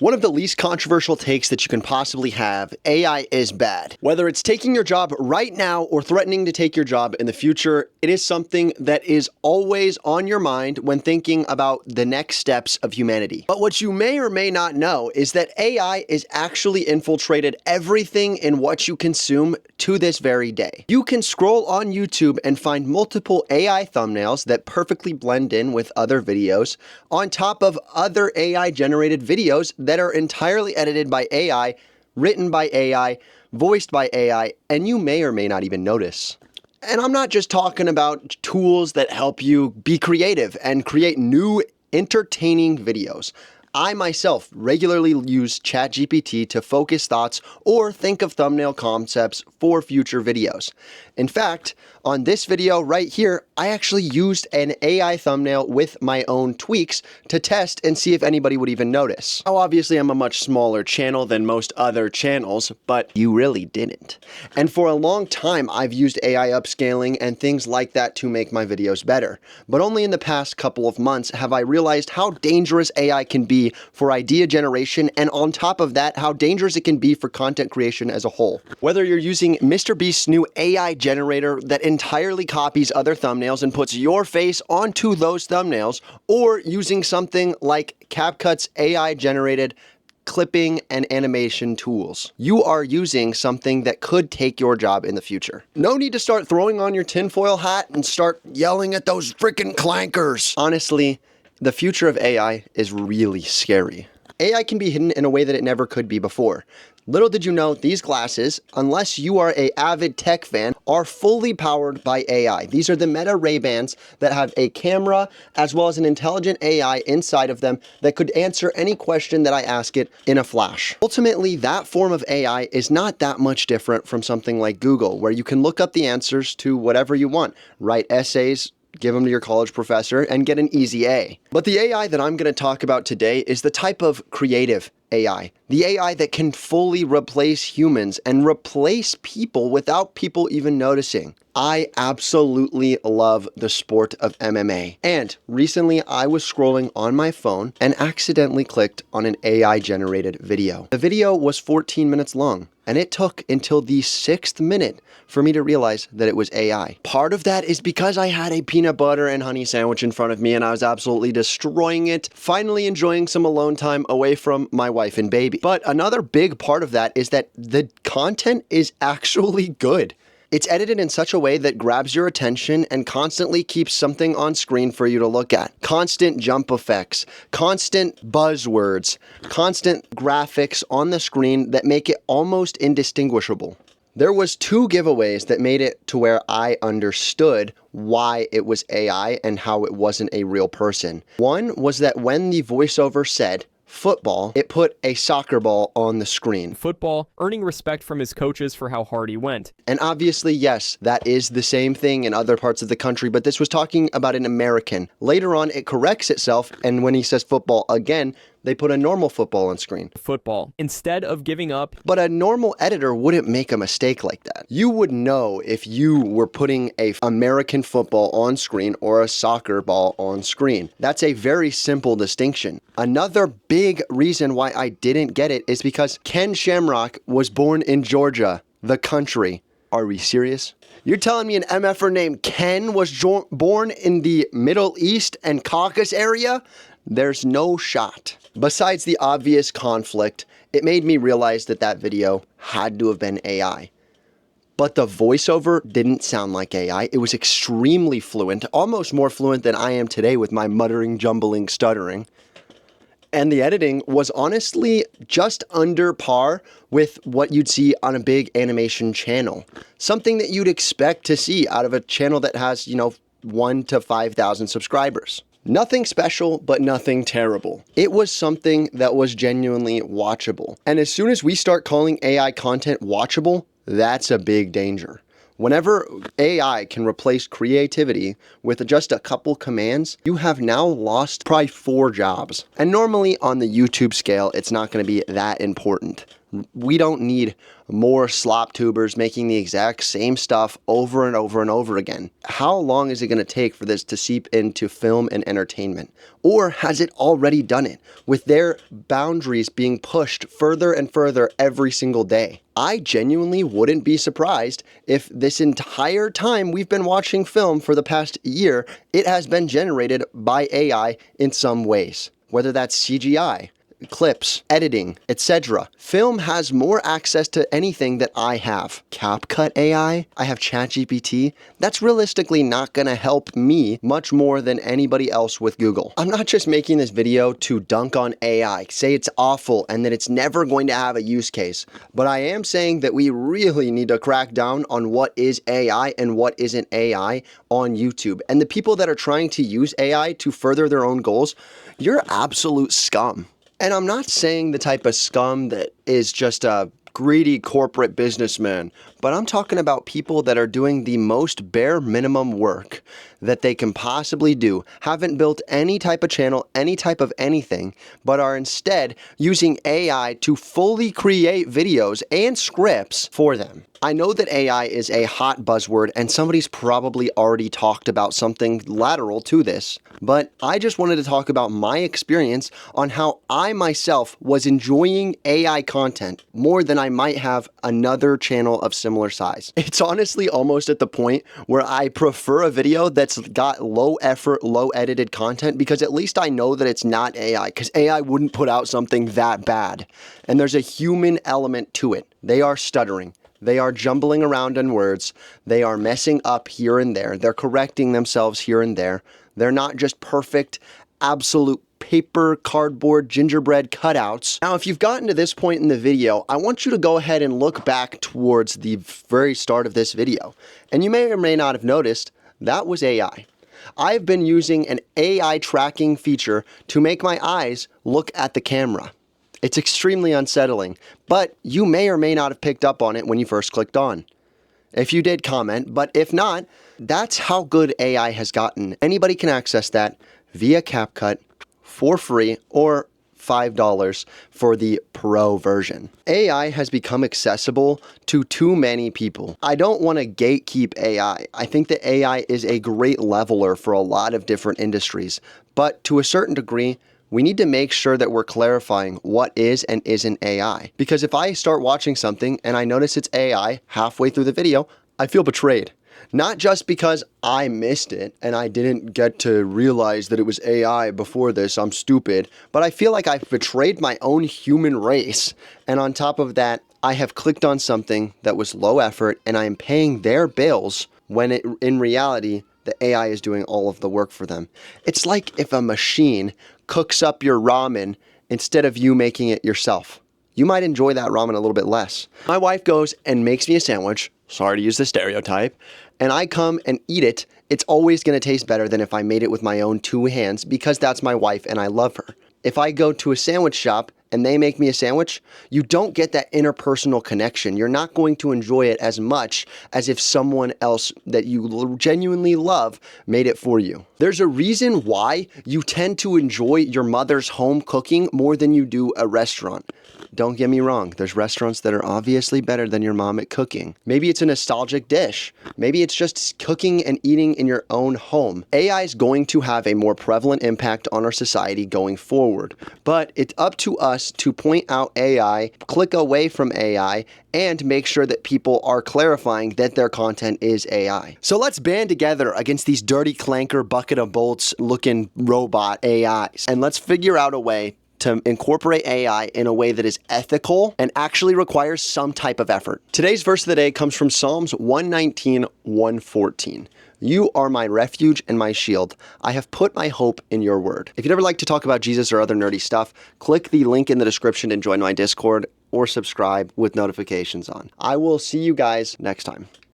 One of the least controversial takes that you can possibly have, AI is bad. Whether it's taking your job right now or threatening to take your job in the future, it is something that is always on your mind when thinking about the next steps of humanity. But what you may or may not know is that AI is actually infiltrated everything in what you consume to this very day. You can scroll on YouTube and find multiple AI thumbnails that perfectly blend in with other videos on top of other AI generated videos that are entirely edited by AI, written by AI, voiced by AI, and you may or may not even notice. And I'm not just talking about tools that help you be creative and create new entertaining videos. I myself regularly use ChatGPT to focus thoughts or think of thumbnail concepts for future videos. In fact, on this video right here, I actually used an AI thumbnail with my own tweaks to test and see if anybody would even notice. Now, obviously, I'm a much smaller channel than most other channels, but you really didn't. And for a long time, I've used AI upscaling and things like that to make my videos better. But only in the past couple of months have I realized how dangerous AI can be for idea generation, and on top of that, how dangerous it can be for content creation as a whole. Whether you're using Mr. Beast's new AI generator that entirely copies other thumbnails and puts your face onto those thumbnails, or using something like CapCut's AI generated clipping and animation tools, you are using something that could take your job in the future. No need to start throwing on your tinfoil hat and start yelling at those freaking clankers. Honestly, the future of AI is really scary. AI can be hidden in a way that it never could be before. Little did you know, these glasses, unless you are an avid tech fan, are fully powered by AI. These are the Meta Ray-Bans that have a camera as well as an intelligent AI inside of them that could answer any question that I ask it in a flash. Ultimately, that form of AI is not that much different from something like Google, where you can look up the answers to whatever you want, write essays, give them to your college professor, and get an easy A. But the AI that I'm going to talk about today is the type of creative AI. The AI that can fully replace humans and replace people without people even noticing. I absolutely love the sport of MMA. And recently I was scrolling on my phone and accidentally clicked on an AI generated video. The video was 14 minutes long, and it took until the 6th minute for me to realize that it was AI. Part of that is because I had a peanut butter and honey sandwich in front of me and I was absolutely destroying it, finally enjoying some alone time away from my wife and baby. But another big part of that is that the content is actually good. It's edited in such a way that grabs your attention and constantly keeps something on screen for you to look at. Constant jump effects, constant buzzwords, constant graphics on the screen that make it almost indistinguishable. There was 2 giveaways that made it to where I understood why it was AI and how it wasn't a real person. One was that when the voiceover said football, it put a soccer ball on the screen. Football, earning respect from his coaches for how hard he went. And obviously, yes, that is the same thing in other parts of the country, but this was talking about an American. Later on, it corrects itself, and when he says football again, they put a normal football on screen. Football, instead of giving up. But a normal editor wouldn't make a mistake like that. You would know if you were putting a American football on screen or a soccer ball on screen. That's a very simple distinction. Another big reason why I didn't get it is because Ken Shamrock was born in Georgia, the country. Are we serious? You're telling me an MFer named Ken was born in the Middle East and Caucasus area? There's no shot. Besides the obvious conflict, it made me realize that that video had to have been AI. But the voiceover didn't sound like AI. It was extremely fluent, almost more fluent than I am today with my muttering, jumbling, stuttering. And the editing was honestly just under par with what you'd see on a big animation channel. Something that you'd expect to see out of a channel that has, 1 to 5,000 subscribers. Nothing special, but nothing terrible. It was something that was genuinely watchable. And as soon as we start calling AI content watchable, that's a big danger. Whenever AI can replace creativity with just a couple commands, you have now lost probably 4 jobs. And normally on the YouTube scale, it's not going to be that important. We don't need more slop tubers making the exact same stuff over and over and over again. How long is it going to take for this to seep into film and entertainment? Or has it already done it, with their boundaries being pushed further and further every single day? I genuinely wouldn't be surprised if this entire time we've been watching film for the past year, it has been generated by AI in some ways, whether that's CGI, clips, editing, etc. Film has more access to anything that I have. CapCut AI, I have ChatGPT. That's realistically not going to help me much more than anybody else with Google. I'm not just making this video to dunk on AI, say it's awful and that it's never going to have a use case, but I am saying that we really need to crack down on what is AI and what isn't AI on YouTube. And the people that are trying to use AI to further their own goals, you're absolute scum. And I'm not saying the type of scum that is just a greedy corporate businessman, but I'm talking about people that are doing the most bare minimum work that they can possibly do, haven't built any type of channel, any type of anything, but are instead using AI to fully create videos and scripts for them. I know that AI is a hot buzzword and somebody's probably already talked about something lateral to this, but I just wanted to talk about my experience on how I myself was enjoying AI content more than I might have another channel of similar size. It's honestly almost at the point where I prefer a video that's got low effort, low edited content, because at least I know that it's not AI, because AI wouldn't put out something that bad. And there's a human element to it. They are stuttering. They are jumbling around in words. They are messing up here and there. They're correcting themselves here and there. They're not just perfect, absolute paper, cardboard, gingerbread cutouts. Now, if you've gotten to this point in the video, I want you to go ahead and look back towards the very start of this video. And you may or may not have noticed that was AI. I've been using an AI tracking feature to make my eyes look at the camera. It's extremely unsettling, but you may or may not have picked up on it when you first clicked on. If you did, comment, but if not, that's how good AI has gotten. Anybody can access that via CapCut for free or $5 for the Pro version. AI has become accessible to too many people. I don't want to gatekeep AI. I think that AI is a great leveler for a lot of different industries, but to a certain degree, we need to make sure that we're clarifying what is and isn't AI. Because if I start watching something and I notice it's AI halfway through the video, I feel betrayed. Not just because I missed it and I didn't get to realize that it was AI before this, I'm stupid, but I feel like I've betrayed my own human race. And on top of that, I have clicked on something that was low effort and I am paying their bills when in reality, the AI is doing all of the work for them. It's like if a machine cooks up your ramen instead of you making it yourself. You might enjoy that ramen a little bit less. My wife goes and makes me a sandwich, sorry to use the stereotype, and I come and eat it. It's always going to taste better than if I made it with my own two hands because that's my wife and I love her. If I go to a sandwich shop and they make me a sandwich, you don't get that interpersonal connection. You're not going to enjoy it as much as if someone else that you genuinely love made it for you. There's a reason why you tend to enjoy your mother's home cooking more than you do a restaurant. Don't get me wrong, there's restaurants that are obviously better than your mom at cooking. Maybe it's a nostalgic dish. Maybe it's just cooking and eating in your own home. AI is going to have a more prevalent impact on our society going forward, but it's up to us to point out AI, click away from AI, and make sure that people are clarifying that their content is AI. So let's band together against these dirty clanker bucket of bolts looking robot AIs, and let's figure out a way to incorporate AI in a way that is ethical and actually requires some type of effort. Today's verse of the day comes from Psalms 119, 114. You are my refuge and my shield. I have put my hope in your word. If you'd ever like to talk about Jesus or other nerdy stuff, click the link in the description to join my Discord or subscribe with notifications on. I will see you guys next time.